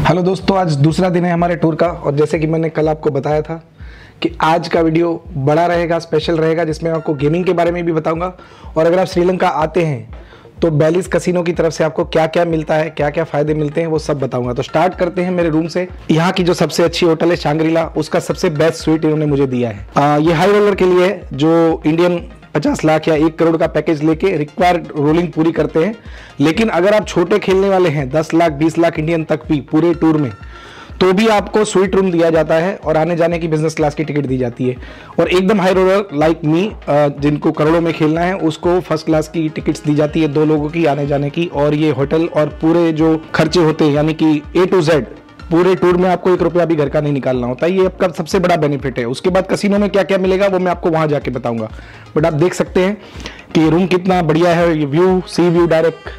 Hello दोस्तों, आज दूसरा दिन है हमारे टूर का। और जैसे कि मैंने कल आपको बताया था कि आज का वीडियो बड़ा रहेगा, स्पेशल रहेगा, जिसमें आपको गेमिंग के बारे में भी बताऊंगा। और अगर आप श्रीलंका आते हैं तो बेलिस कसिनो की तरफ से आपको क्या क्या मिलता है, क्या क्या फ़ायदे मिलते हैं, वो सब बताऊंगा। तो स्टार्ट करते हैं मेरे रूम से। यहाँ की जो सबसे अच्छी होटल है शांग्रीला, उसका सबसे बेस्ट स्वीट इन्होंने मुझे दिया है। ये हाई रोलर के लिए जो इंडियन 50 लाख या 1 करोड़ का पैकेज लेके रिक्वायर्ड रोलिंग पूरी करते हैं। लेकिन अगर आप छोटे खेलने वाले हैं, 10 लाख 20 लाख इंडियन तक भी पूरे टूर में, तो भी आपको स्वीट रूम दिया जाता है और आने जाने की बिजनेस क्लास की टिकट दी जाती है। और एकदम हाई रोलर लाइक मी, जिनको करोड़ों में खेलना है, उसको फर्स्ट क्लास की टिकट्स दी जाती है 2 लोगों की आने जाने की। और ये होटल और पूरे जो खर्चे होते हैं, यानी कि A to Z, पूरे टूर में आपको 1 रुपया भी घर का नहीं निकालना होता है। ये आपका सबसे बड़ा बेनिफिट है। उसके बाद कसिनो में क्या क्या मिलेगा वो मैं आपको वहां जाके बताऊंगा। बट आप देख सकते हैं कि रूम कितना बढ़िया है, ये व्यू, सी व्यू डायरेक्ट,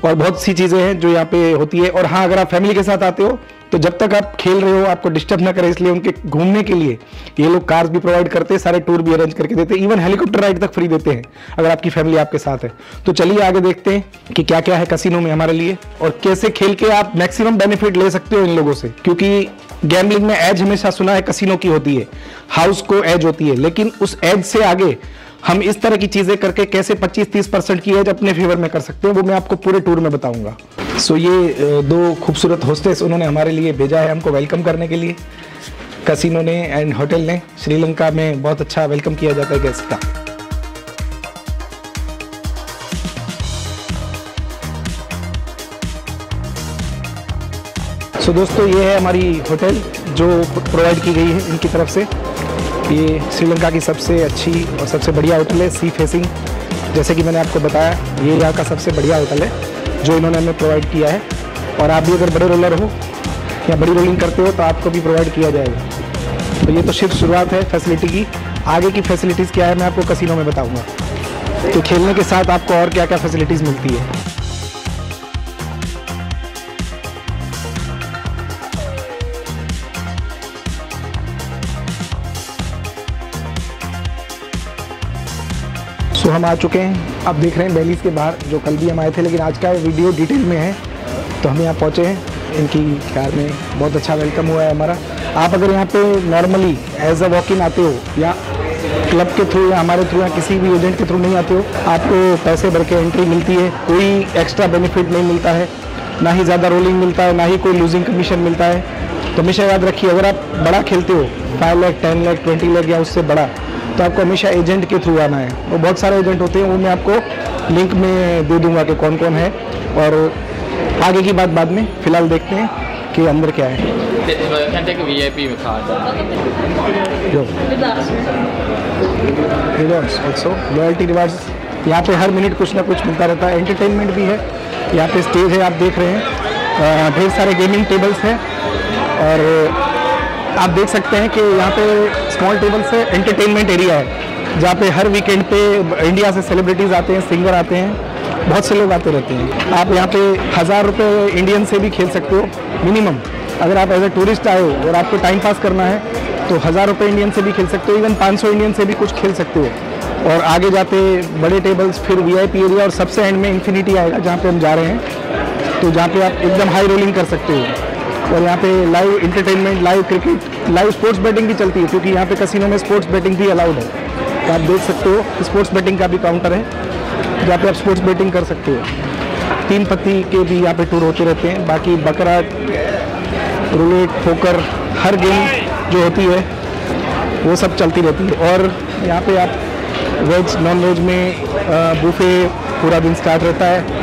और बहुत सी चीजें हैं जो यहाँ पे होती है। और हाँ, अगर आप फैमिली के साथ आते हो तो जब तक आप खेल रहे हो आपको डिस्टर्ब ना करें, इसलिए उनके घूमने के लिए ये लोग कार्स भी प्रोवाइड करते हैं, सारे टूर भी अरेंज करके देते हैं, इवन हेलीकॉप्टर राइड तक फ्री देते हैं अगर आपकी फैमिली आपके साथ है। तो चलिए आगे देखते हैं कि क्या क्या है कसिनो में हमारे लिए और कैसे खेल के आप मैक्सिमम बेनिफिट ले सकते हो इन लोगों से। क्योंकि गैम्बलिंग में एज हमेशा सुना है कसिनो की होती है, हाउस को एज होती है, लेकिन उस एज से आगे हम इस तरह की चीजें करके कैसे 25-30% की एज अपने फेवर में कर सकते हैं, वो मैं आपको पूरे टूर में बताऊंगा। सो ये 2 खूबसूरत होस्टेस उन्होंने हमारे लिए भेजा है हमको वेलकम करने के लिए। कसिनो ने एंड होटल ने, श्रीलंका में बहुत अच्छा वेलकम किया जाता है गेस्ट का। सो दोस्तों, ये है हमारी होटल जो प्रोवाइड की गई है इनकी तरफ से। ये श्रीलंका की सबसे अच्छी और सबसे बढ़िया होटल है, सी फेसिंग। जैसे कि मैंने आपको बताया, ये यहाँ का सबसे बढ़िया होटल है जो इन्होंने हमें प्रोवाइड किया है। और आप भी अगर बड़े रोलर हो या बड़ी रोलिंग करते हो तो आपको भी प्रोवाइड किया जाएगा। तो ये तो सिर्फ शुरुआत है फैसिलिटी की। आगे की फैसिलिटीज़ क्या है मैं आपको कसिनो में बताऊँगा। तो खेलने के साथ आपको और क्या क्या फैसिलिटीज़ मिलती है। सो हम आ चुके हैं, आप देख रहे हैं बेलिस के बाहर, जो कल भी हम आए थे, लेकिन आज का वीडियो डिटेल में है। तो हम यहाँ पहुँचे हैं इनकी कार में, बहुत अच्छा वेलकम हुआ है हमारा। आप अगर यहाँ पे normally as a walk in आते हो या क्लब के थ्रू या हमारे थ्रू या किसी भी एजेंट के थ्रू नहीं आते हो, आपको पैसे भर के एंट्री मिलती है, कोई एक्स्ट्रा बेनिफिट नहीं मिलता है, ना ही ज़्यादा रोलिंग मिलता है, ना ही कोई लूजिंग कमीशन मिलता है। तो हमेशा याद रखिए, अगर आप बड़ा खेलते हो 5 लाख 10 लाख 20 लाख या उससे बड़ा, तो आपको हमेशा एजेंट के थ्रू आना है। वो बहुत सारे एजेंट होते हैं, वो मैं आपको लिंक में दे दूंगा कि कौन कौन है। और आगे की बात बाद में, फिलहाल देखते हैं कि अंदर क्या है। लॉयल्टी रिवार्ड्स, यहाँ पे हर मिनट कुछ ना कुछ मिलता रहता है। एंटरटेनमेंट भी है, यहाँ पे स्टेज है, आप देख रहे हैं, ढेर सारे गेमिंग टेबल्स हैं। और आप देख सकते हैं कि यहाँ पे स्मॉल टेबल से एंटरटेनमेंट एरिया है, जहाँ पे हर वीकेंड पे इंडिया से सेलिब्रिटीज़ आते हैं, सिंगर आते हैं, बहुत से लोग आते रहते हैं। आप यहाँ पे 1000 रुपये इंडियन से भी खेल सकते हो मिनिमम। अगर आप एज ए टूरिस्ट आए हो और आपको टाइम पास करना है तो 1000 रुपये इंडियन से भी खेल सकते हो, इवन 500 इंडियन से भी कुछ खेल सकते हो। और आगे जाते बड़े टेबल्स, फिर VIP एरिया, और सबसे एंड में इन्फिनिटी आएगा जहाँ पे हम जा रहे हैं। तो जहाँ पे आप एकदम हाई रोलिंग कर सकते हो। और यहाँ पे live entertainment, live cricket, live sports batting भी चलती है, क्योंकि यहाँ पे कसिनो में स्पोर्ट्स बैटिंग भी अलाउड है। तो आप देख सकते हो स्पोर्ट्स बैटिंग का भी काउंटर है जहाँ पे आप स्पोर्ट्स बैटिंग कर सकते हो। 3 पत्ती के भी यहाँ पे टूर होते रहते हैं। बाकी बकरा, रूलेट, पोकर, हर गेम जो होती है वो सब चलती रहती है। और यहाँ पे आप वेज नॉन वेज में बुफे पूरा दिन स्टार्ट रहता है।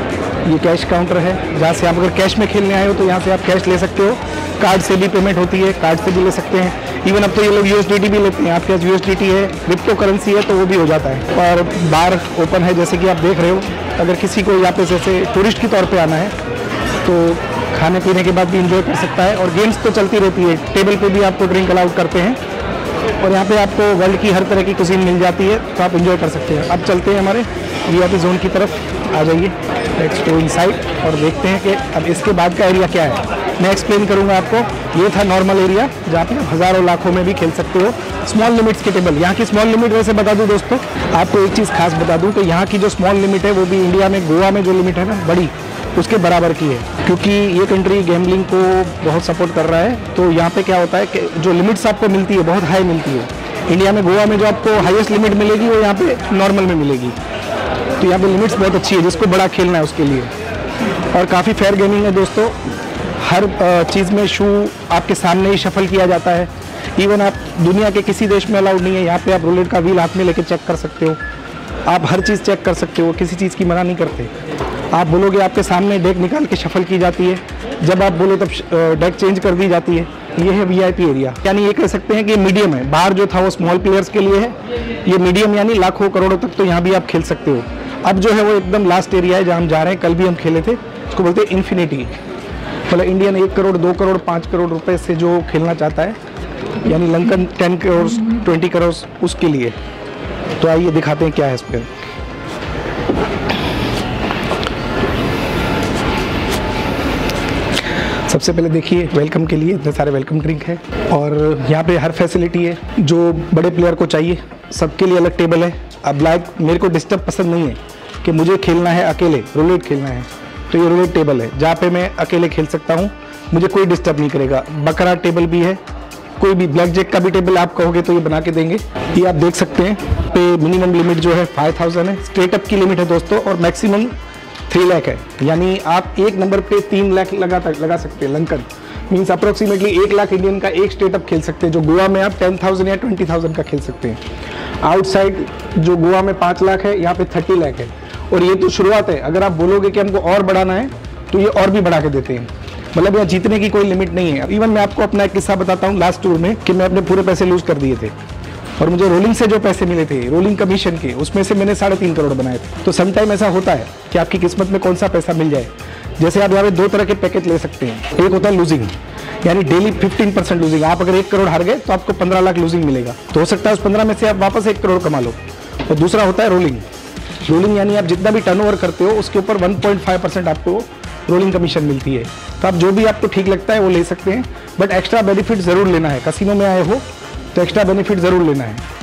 ये कैश काउंटर है, जहाँ से आप अगर कैश में खेलने आए हो तो यहाँ से आप कैश ले सकते हो। कार्ड से भी पेमेंट होती है, कार्ड से भी ले सकते हैं। इवन अब तो ये लोग USDT भी लेते हैं। आपके पास USDT है, क्रिप्टो करेंसी है, तो वो भी हो जाता है। और बार ओपन है, जैसे कि आप देख रहे हो। अगर किसी को यहाँ पे जैसे टूरिस्ट के तौर पे आना है तो खाने पीने के बाद भी इंजॉय कर सकता है। और गेम्स तो चलती रहती है, टेबल पे भी आपको ड्रिंक अलाउड करते हैं। और यहाँ पे आपको वर्ल्ड की हर तरह की कुजीन मिल जाती है, तो आप इंजॉय कर सकते हैं। अब चलते हैं हमारे VIP जोन की तरफ, आ जाइए, लेट्स गो इनसाइड और देखते हैं कि अब इसके बाद का एरिया क्या है। मैं एक्सप्लेन करूंगा आपको। ये था नॉर्मल एरिया, जहाँ पे आप हज़ारों लाखों में भी खेल सकते हो। स्मॉल लिमिट्स के टेबल, यहाँ की स्मॉल लिमिट वैसे बता दूं दोस्तों, आपको एक चीज़ खास बता दूं कि यहाँ की जो स्मॉल लिमिट है वो भी इंडिया में, गोवा में जो लिमिट है ना बड़ी, उसके बराबर की है, क्योंकि ये कंट्री गैम्बलिंग को बहुत सपोर्ट कर रहा है। तो यहाँ पे क्या होता है कि जो लिमिट्स आपको मिलती है बहुत हाई मिलती है। इंडिया में, गोवा में जो आपको हाईएस्ट लिमिट मिलेगी वो यहाँ पे नॉर्मल में मिलेगी। तो यहाँ पे लिमिट्स बहुत अच्छी है जिसको बड़ा खेलना है उसके लिए। और काफ़ी फेयर गेमिंग है दोस्तों। हर चीज़ में शू आपके सामने ही शफल किया जाता है। इवन आप दुनिया के किसी देश में अलाउड नहीं है। यहाँ पे आप रूलेट का व्हील हाथ में लेके चेक कर सकते हो, आप हर चीज़ चेक कर सकते हो, किसी चीज़ की मना नहीं करते। आप बोलोगे आपके सामने डेक निकाल के शफल की जाती है, जब आप बोलो तब डेक चेंज कर दी जाती है। ये है VIP एरिया, यानी ये कह सकते हैं कि मीडियम है। बाहर जो था वो स्मॉल प्लेयर्स के लिए है, ये मीडियम यानी लाखों करोड़ों तक तो यहाँ भी आप खेल सकते हो। अब जो है वो एकदम लास्ट एरिया है जहाँ हम जा रहे हैं। कल भी हम खेले थे, उसको बोलते हैं इन्फिनिटी। मतलब इंडियन 1 करोड़ 2 करोड़ 5 करोड़ रुपए से जो खेलना चाहता है, यानी लंकन 10 करोड़ 20 करोड़ उसके लिए। तो आइए दिखाते हैं क्या है इस पर। सबसे पहले देखिए, वेलकम के लिए इतने सारे वेलकम ड्रिंक है और यहाँ पे हर फैसिलिटी है जो बड़े प्लेयर को चाहिए। सबके लिए अलग टेबल है। अब मेरे को डिस्टर्ब पसंद नहीं है कि मुझे खेलना है अकेले, रूलेट खेलना है, तो ये रूलेट टेबल है जहाँ पे मैं अकेले खेल सकता हूँ, मुझे कोई डिस्टर्ब नहीं करेगा। बकरा टेबल भी है, कोई भी ब्लैक जैक का भी टेबल आप कहोगे तो ये बना के देंगे। ये आप देख सकते हैं पे मिनिमम लिमिट जो है 5000 है, स्ट्रेट अप की लिमिट है दोस्तों, और मैक्सिमम 3 लाख है। यानी आप एक नंबर पे 3 लाख लगा सकते हैं। Lankan means approximately 1 lakh Indian का एक स्टेट अप खेल सकते हैं, जो गोवा में आप 10,000 या 20,000 का खेल सकते हैं। आउटसाइड जो गोवा में 5 लाख है, यहाँ पे 30 लाख है। और ये तो शुरुआत है, अगर आप बोलोगे कि हमको और बढ़ाना है तो ये और भी बढ़ा के देते हैं। मतलब यहाँ जीतने की कोई लिमिट नहीं है। इवन मैं आपको अपना एक किस्सा बताता हूँ लास्ट टूर में, कि मैं अपने पूरे पैसे लूज कर दिए थे और मुझे रोलिंग से जो पैसे मिले थे, रोलिंग कमीशन के, उसमें से मैंने 3.5 करोड़ बनाए थे। तो सम टाइम ऐसा होता है कि आपकी किस्मत में कौन सा पैसा मिल जाए। जैसे आप यहाँ पे 2 तरह के पैकेज ले सकते हैं। एक होता है लूजिंग, यानी डेली 15% लूजिंग। आप अगर 1 करोड़ हार गए तो आपको 15 लाख लूजिंग मिलेगा। तो हो सकता है उस 15 में से आप वापस 1 करोड़ कमा लो। और दूसरा होता है रोलिंग। रोलिंग यानी आप जितना भी टर्नओवर करते हो उसके ऊपर 1.5% आपको रोलिंग कमीशन मिलती है। तो आप जो भी आपको ठीक लगता है वो ले सकते हैं, बट एक्स्ट्रा बेनिफिट ज़रूर लेना है। कसिनो में आए हो तो एक्स्ट्रा बेनिफिट ज़रूर लेना है।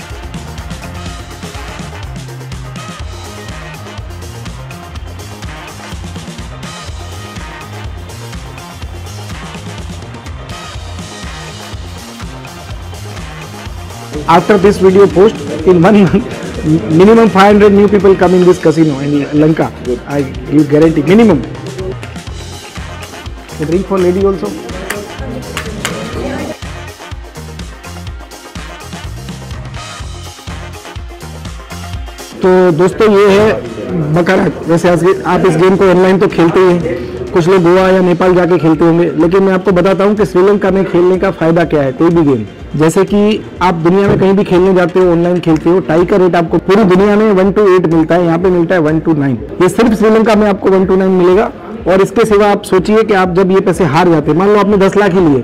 After this video post, in 1 month, minimum 500 new people come in this casino in Lanka. I give guarantee, minimum. A drink for lady also. तो दोस्तों ये है बकरा। जैसे आप इस गेम को ऑनलाइन तो खेलते ही हैं, कुछ लोग गोवा या नेपाल जाके खेलते होंगे, लेकिन मैं आपको बताता हूँ कि श्रीलंका में खेलने का फायदा क्या है। कोई भी गेम, जैसे कि आप दुनिया में कहीं भी खेलने जाते हो, ऑनलाइन खेलते हो, टाई का रेट आपको पूरी दुनिया में 1 to 8 मिलता है, यहाँ पे मिलता है 1 to 9। ये सिर्फ श्रीलंका में आपको 1 to 9 मिलेगा। और इसके सिवा आप सोचिए कि आप जब ये पैसे हार जाते हैं, मान लो आपने 10 लाख ही लिए,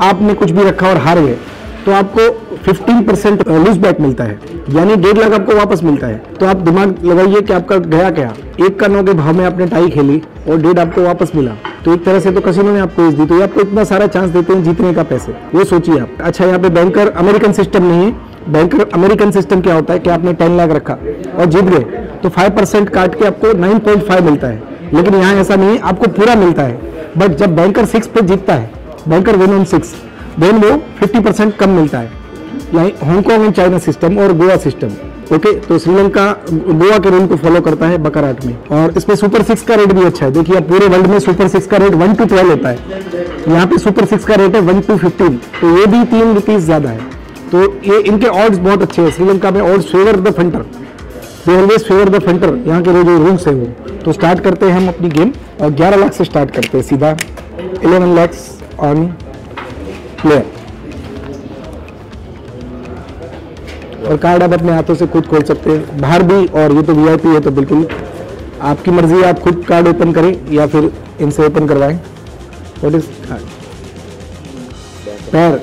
आपने कुछ भी रखा और हार गए, तो आपको 15% लूज बैक मिलता है, यानी 1.5 लाख आपको वापस मिलता है। तो आप दिमाग लगाइए कि आपका गया क्या। 1 का 9 के भाव में आपने टाई खेली और 1.5 आपको वापस मिला, तो एक तरह से तो कसिनो ने आपको दी। तो ये आपको इतना सारा चांस देते हैं जीतने का पैसे, वो सोचिए आप। अच्छा, यहाँ पे बैंकर अमेरिकन सिस्टम नहीं है। बैंकर अमेरिकन सिस्टम क्या होता है कि आपने 10 लाख रखा और जीत गए तो 5% काट के आपको 9.5 मिलता है, लेकिन यहाँ ऐसा नहीं है, आपको पूरा मिलता है। बट जब बैंकर 6 पे जीतता है, बैंकर विन ऑन 6, देन वो 50% कम मिलता है। हांगकांग एंड चाइना सिस्टम और गोवा सिस्टम। ओके, तो श्रीलंका गोवा के रूल को फॉलो करता है बकराट में। और इसमें सुपर 6 का रेट भी अच्छा है। देखिए, पूरे वर्ल्ड में सुपर 6 का रेट 1 to 12 होता है, यहाँ पे सुपर 6 का रेट है 1 to 15, तो ये भी 3 रुपीज ज्यादा है। तो ये इनके ऑड्स बहुत अच्छे हैं। श्रीलंका में odds favour the punter, they always favour the punter. यहाँ के जो रूल्स है वो। तो स्टार्ट करते हैं हम अपनी गेम और 11 लाख से स्टार्ट करते हैं सीधा। 11 लाख ऑन प्लेयर। और कार्ड आप अपने हाथों से खुद खोल सकते हैं, बाहर भी। और ये तो VIP है, तो बिल्कुल आपकी मर्जी है, आप खुद कार्ड ओपन करें या फिर इनसे ओपन करवाएं। What is called? पैर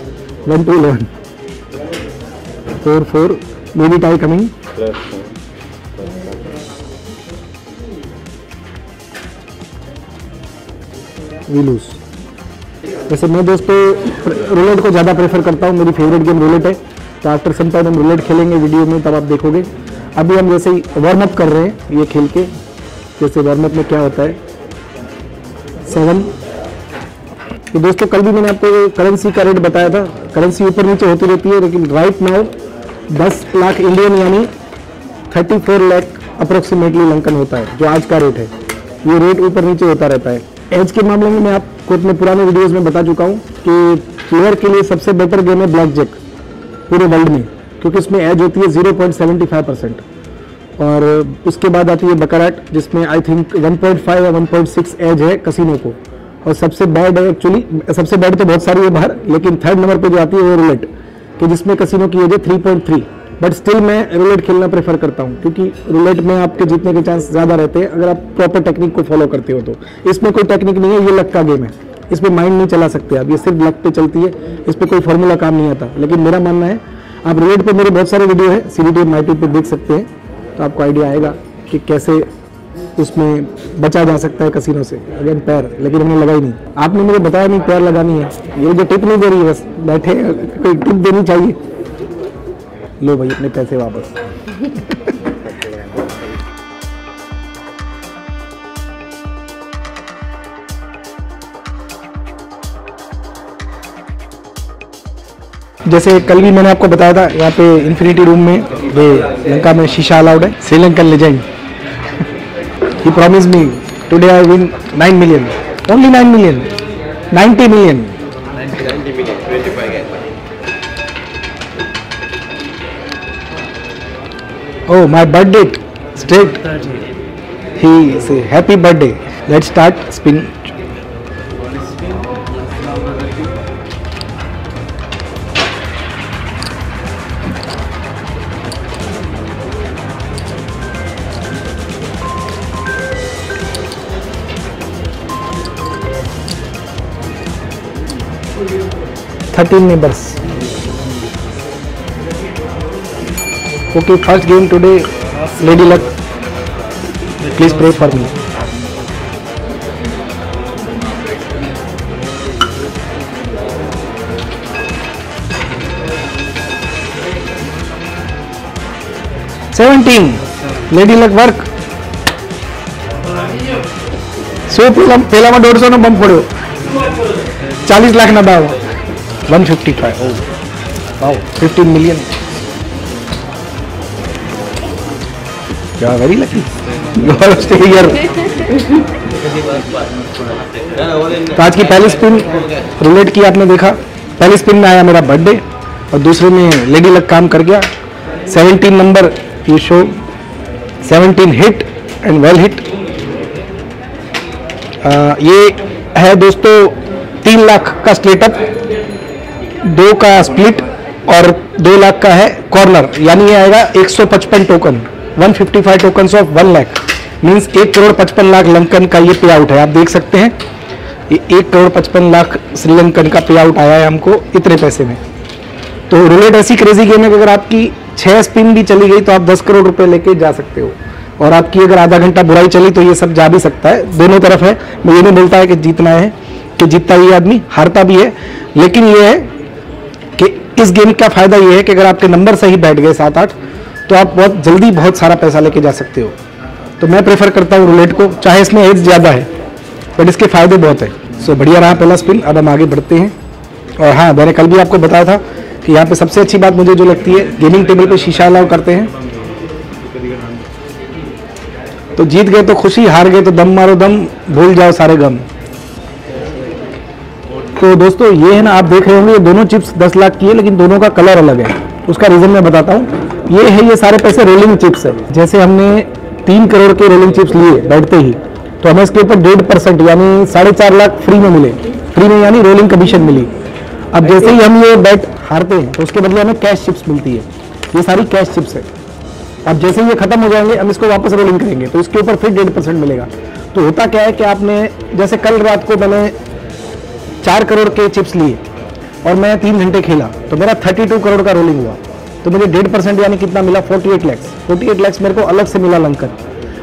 1 to 11, 4 4, maybe tie coming. We lose. वैसे मैं दोस्तों रूलेट को ज़्यादा प्रेफर करता हूँ, मेरी फेवरेट गेम रूलेट है। तो आफ्टर सम टाइम हम रूलेट खेलेंगे वीडियो में, तब आप देखोगे। अभी हम जैसे ही वार्म अप कर रहे हैं ये खेल के, जैसे वार्म अप में क्या होता है, 7। तो दोस्तों कल भी मैंने आपको करेंसी का रेट बताया था, करेंसी ऊपर नीचे होती रहती है, लेकिन राइट नाउ 10 लाख इंडियन यानी 34 लाख अप्रोक्सीमेटली लंकन होता है जो आज का रेट है। ये रेट ऊपर नीचे होता रहता है। एज के मामले में मैं आपको अपने पुराने वीडियोस में बता चुका हूँ कि प्लेयर के लिए सबसे बेटर गेम है ब्लैक जैक पूरे वर्ल्ड में, क्योंकि इसमें एज होती है 0.75%, और उसके बाद आती है बकराट जिसमें आई थिंक 1.5 या 1.6 एज है कसिनो को, और सबसे बैड है एक्चुअली, सबसे बैड तो बहुत सारी है बाहर, लेकिन थर्ड नंबर पे जो आती है वो रूलेट कि जिसमें कसिनो की एज है 3.3। बट स्टिल मैं रूलेट खेलना प्रेफर करता हूँ, क्योंकि रूलेट में आपके जीतने के चांस ज़्यादा रहते हैं अगर आप प्रॉपर टेक्निक को फॉलो करते हो। तो इसमें कोई टेक्निक नहीं है, ये लक का गेम है, इसमें माइंड नहीं चला सकते आप, ये सिर्फ लक पे चलती है, इस पर कोई फॉर्मूला काम नहीं आता। लेकिन मेरा मानना है, आप रूलेट पे मेरे बहुत सारे वीडियो है CDT MyTube पे देख सकते हैं, तो आपको आइडिया आएगा कि कैसे उसमें बचा जा सकता है कसिनो से। अगेन पैर, लेकिन हमने लगाई नहीं, आपने मुझे बताया नहीं पैर लगानी है, ये जो टिप नहीं दे रही है, बस बैठे कोई टिप देनी चाहिए। लो भाई अपने पैसे वापस। जैसे कल भी मैंने आपको बताया था, यहाँ पे इन्फिनिटी रूम में ये लंका में शीशा अलाउड है। Sri Lankan legend he promise me today I win 9 million, only 9 million, 90 million. Oh, my birthday straight. He say happy birthday. Let's start spin. Thirteen numbers. Okay, first game today, Lady Luck. Please pray for me. $17. Lady Luck work. So पहला में 150 નો bump પડ્યો, 40 લાખ ના ભાવ, 155. Oh, wow, 15 million. क्या very lucky. तो आज की पहली स्पिन रूलेट की आपने देखा, पहली स्पिन में आया मेरा बर्थडे और दूसरे में लेडी लक काम कर गया। 17 number you show, 17 hit and well hit. ये है दोस्तों 3 लाख का स्प्लिटअप, 2 का स्प्लिट और 2 लाख का है कॉर्नर, यानी ये आएगा 155 token, 155 tokens of 1 lakh, means 1,55,00,000 Lankan का ये पे आउट है। आप देख सकते हैं ये 1,55,00,000 श्रीलंकन का पे आउट आया है हमको इतने पैसे में। तो रूलेट ऐसी क्रेजी गेम है कि अगर आपकी 6 स्पिन भी चली गई तो आप 10 करोड़ रुपए लेके जा सकते हो, और आपकी अगर आधा घंटा बुराई चली तो ये सब जा भी सकता है, दोनों तरफ है। मैं ये नहीं बोलता है कि जीतना है, कि जीतता ही आदमी हारता भी है, लेकिन ये है कि इस गेम का फायदा ये है कि अगर आपके नंबर सही बैठ गए 7-8 तो आप बहुत जल्दी बहुत सारा पैसा लेके जा सकते हो। तो मैं प्रेफर करता हूँ रूलेट को, चाहे इसमें एज ज़्यादा है बट इसके फायदे बहुत है। सो बढ़िया रहा पहला स्पिन। अब हम आगे बढ़ते हैं। और हाँ, मैंने कल भी आपको बताया था कि यहाँ पे सबसे अच्छी बात मुझे जो लगती है, गेमिंग टेबल पे शीशा अलाउ करते हैं। तो जीत गए तो खुशी, हार गए तो दम मारो दम, भूल जाओ सारे गम। तो दोस्तों ये है ना, आप देख रहे होंगे ये दोनों चिप्स 10 लाख की है, लेकिन दोनों का कलर अलग है। उसका रीजन मैं बताता हूँ। ये है, ये सारे पैसे रोलिंग चिप्स है। जैसे हमने 3 करोड़ के रोलिंग चिप्स लिए बैठते ही, तो हमें इसके ऊपर 1.5% यानी 4.5 लाख फ्री में मिले, फ्री में यानी रोलिंग कमीशन मिली। अब जैसे ही हम ये बैट हारते हैं तो उसके बदले हमें कैश चिप्स मिलती है, ये सारी कैश चिप्स है। अब जैसे ही ये खत्म हो जाएंगे हम इसको वापस रोलिंग करेंगे तो इसके ऊपर फिर 1.5% मिलेगा। तो होता क्या है कि आपने, जैसे कल रात को मैंने 4 करोड़ के चिप्स लिए और मैं 3 घंटे खेला तो मेरा 32 करोड़ का रोलिंग हुआ, तो मुझे 1.5% यानी कितना मिला, 48 लाख। 48 लाख मेरे को अलग से मिला लंकन।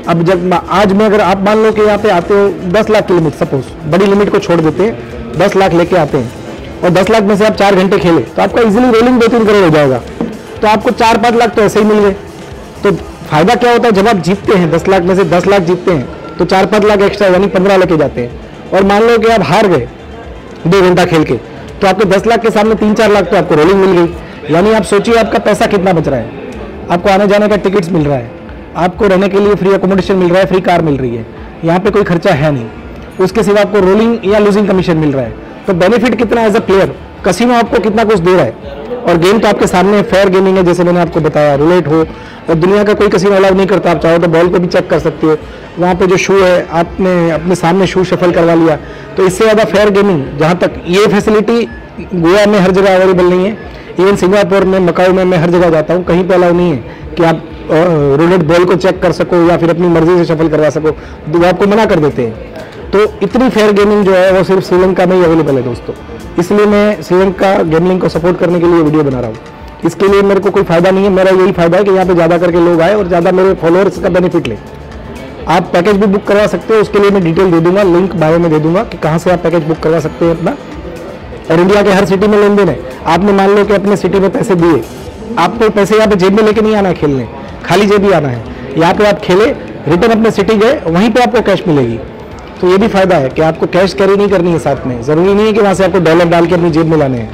अब जब आज में अगर आप मान लो कि यहाँ पे आते हो 10 लाख की लिमिट, सपोज बड़ी लिमिट को छोड़ देते हैं, 10 लाख लेके आते हैं और 10 लाख में से आप 4 घंटे खेले तो आपका इजीली रोलिंग 2-3 करोड़ हो जाएगा। तो आपको 4-5 लाख तो ऐसे ही मिल गए। तो फायदा क्या होता है, जब आप जीतते हैं 10 लाख में से 10 लाख जीतते हैं तो 4-5 लाख एक्स्ट्रा यानी 15 लेके जाते हैं, और मान लो कि आप हार गए 2 घंटा खेल के, तो आपको 10 लाख के सामने 3-4 लाख तो आपको रोलिंग मिल गई। यानी आप सोचिए आपका पैसा कितना बच रहा है। आपको आने जाने का टिकट्स मिल रहा है, आपको रहने के लिए फ्री अकोमोडेशन मिल रहा है, फ्री कार मिल रही है, यहाँ पे कोई खर्चा है नहीं, उसके सिवा आपको रोलिंग या लूजिंग कमीशन मिल रहा है। तो बेनिफिट कितना एज अ प्लेयर, कसिनो आपको कितना कुछ दे रहा है। और गेम तो आपके सामने फेयर गेमिंग है, जैसे मैंने आपको बताया, रूलेट हो, और दुनिया का कोई कसिनो अलाउ नहीं करता। आप चाहो तो बॉल को भी चेक कर सकते हो, वहाँ पे जो शू है आपने अपने सामने शू शफल करवा लिया। तो इससे ज़्यादा फेयर गेमिंग, जहाँ तक ये फैसिलिटी गोवा में हर जगह अवेलेबल नहीं है। इवन सिंगापुर में, मकाऊ में मैं हर जगह जाता हूँ, कहीं पे अलाउ नहीं है कि आप रूलेट बॉल को चेक कर सको या फिर अपनी मर्जी से शफल करवा सको, वो आपको मना कर देते हैं। तो इतनी फेयर गेमिंग जो है वो सिर्फ श्रीलंका में ही अवेलेबल है दोस्तों। इसलिए मैं श्रीलंका गेमलिंग को सपोर्ट करने के लिए वीडियो बना रहा हूँ। इसके लिए मेरे को कोई फायदा नहीं है, मेरा यही फायदा है कि यहाँ पे ज़्यादा करके लोग आए और ज़्यादा मेरे फॉलोअर्स का बेनिफिट लें। आप पैकेज भी बुक करवा सकते हो, उसके लिए मैं डिटेल दे दूंगा, लिंक बायो में दे दूंगा कि कहाँ से आप पैकेज बुक करवा सकते हैं अपना। और इंडिया के हर सिटी में लेन देन है। आपने मान लो कि अपने सिटी में पैसे दिए, आपको पैसे यहाँ पे जेब में लेके नहीं आना है खेलने, खाली जेब ही आना है। यहाँ पे आप खेले, रिटर्न अपने सिटी गए, वहीं पे आपको कैश मिलेगी। तो ये भी फायदा है कि आपको कैश कैरी नहीं करनी है साथ में, जरूरी नहीं है कि वहाँ से आपको डॉलर डाल के अपनी जेब में लाने हैं।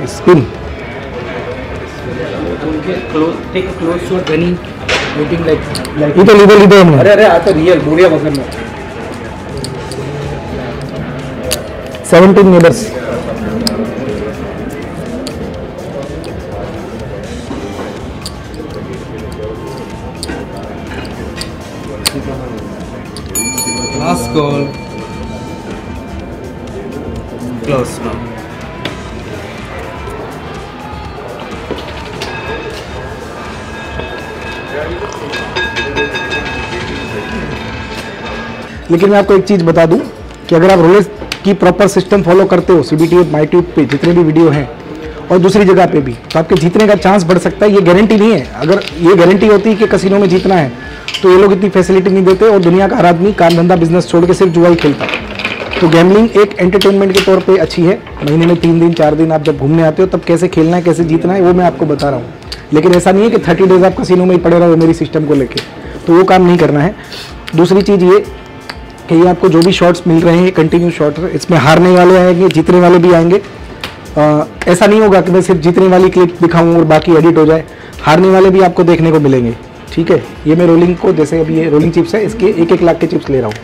स्पिन ये तो लीगल है। अरे अरे आता रियल बढ़िया पसंद है। 17 neighbours. Last call. Close now. लेकिन मैं आपको एक चीज़ बता दूं कि अगर आप रोलेट की प्रॉपर सिस्टम फॉलो करते हो, CBT माईट्यूब पे जितने भी वीडियो हैं और दूसरी जगह पे भी, तो आपके जीतने का चांस बढ़ सकता है। ये गारंटी नहीं है। अगर ये गारंटी होती कि कसिनो में जीतना है तो ये लोग इतनी फैसिलिटी नहीं देते और दुनिया का हर आदमी काम धंधा बिजनेस छोड़ के सिर्फ जुआ ही खेलता। तो गैमलिंग एक एंटरटेनमेंट के तौर पे अच्छी है। महीने में 3 दिन 4 दिन आप जब घूमने आते हो तब कैसे खेलना है, कैसे जीतना है, वो मैं आपको बता रहा हूँ। लेकिन ऐसा नहीं है कि 30 डेज आप कसिनो में ही पड़े रहो मेरी सिस्टम को लेके, तो वो काम नहीं करना है। दूसरी चीज़ ये कि ये आपको जो भी शॉट्स मिल रहे हैं कंटिन्यू शॉट, इसमें हारने वाले आएंगे, जीतने वाले भी आएंगे। ऐसा नहीं होगा कि मैं सिर्फ जीतने वाली क्लिप दिखाऊँ और बाकी एडिट हो जाए, हारने वाले भी आपको देखने को मिलेंगे। ठीक है, ये मैं रोलिंग को, जैसे अभी ये रोलिंग चिप्स है, इसके 1-1 लाख के चिप्स ले रहा हूँ।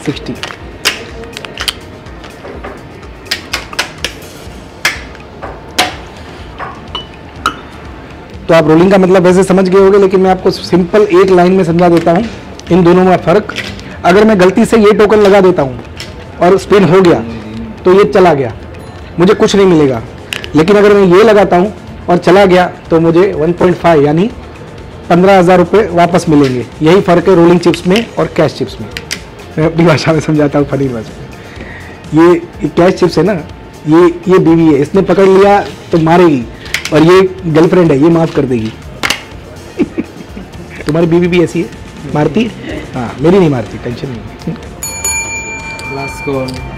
60 तो आप रोलिंग का मतलब वैसे समझ गए होंगे, लेकिन मैं आपको सिंपल एक लाइन में समझा देता हूँ इन दोनों में फ़र्क। अगर मैं गलती से ये टोकन लगा देता हूँ और स्पिन हो गया तो ये चला गया, मुझे कुछ नहीं मिलेगा। लेकिन अगर मैं ये लगाता हूँ और चला गया तो मुझे 1.5 यानी 15,000 रुपये वापस मिलेंगे। यही फ़र्क है रोलिंग चिप्स में और कैश चिप्स में। मैं अपनी भाषा में समझाता हूँ, फनी भाषा में। ये कैश चिप्स है ना, ये बीवी है, इसने पकड़ लिया तो मारेगी, और ये गर्लफ्रेंड है, ये माफ़ कर देगी। तुम्हारी बीवी भी ऐसी है, मारती है? हाँ, मेरी नहीं मारती, टेंशन नहीं। Last call.